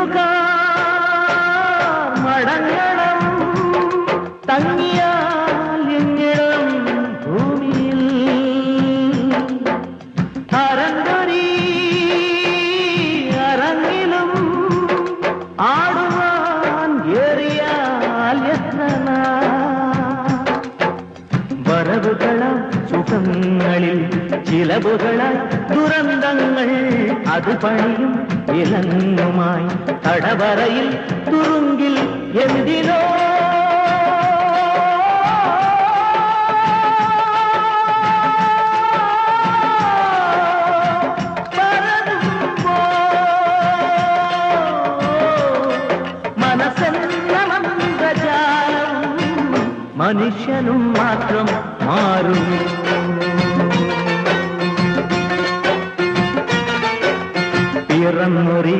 വിരുന്നുകാർ മടങ്ങണം തങ്ങിയാൽ എങ്ങിടം ഭൂമിയിൽ അരങ്ങൊരി അരങ്ങിലും ആടുവാൻ ഏറിയാൽ എത്തന വരവുകളാൽ സുഖങ്ങളിൽ ചിലവുകളാൽ ദുരന്തങ്ങൾ അത് പണിയും വിലങ്ങുമായി തടവറയിൽ തുറുങ്കിൽ എന്തിനോ മനസ്സെന്ന മന്ത്രജാലം മനുഷ്യനും മാത്രം മാറും പിറന്നൊരി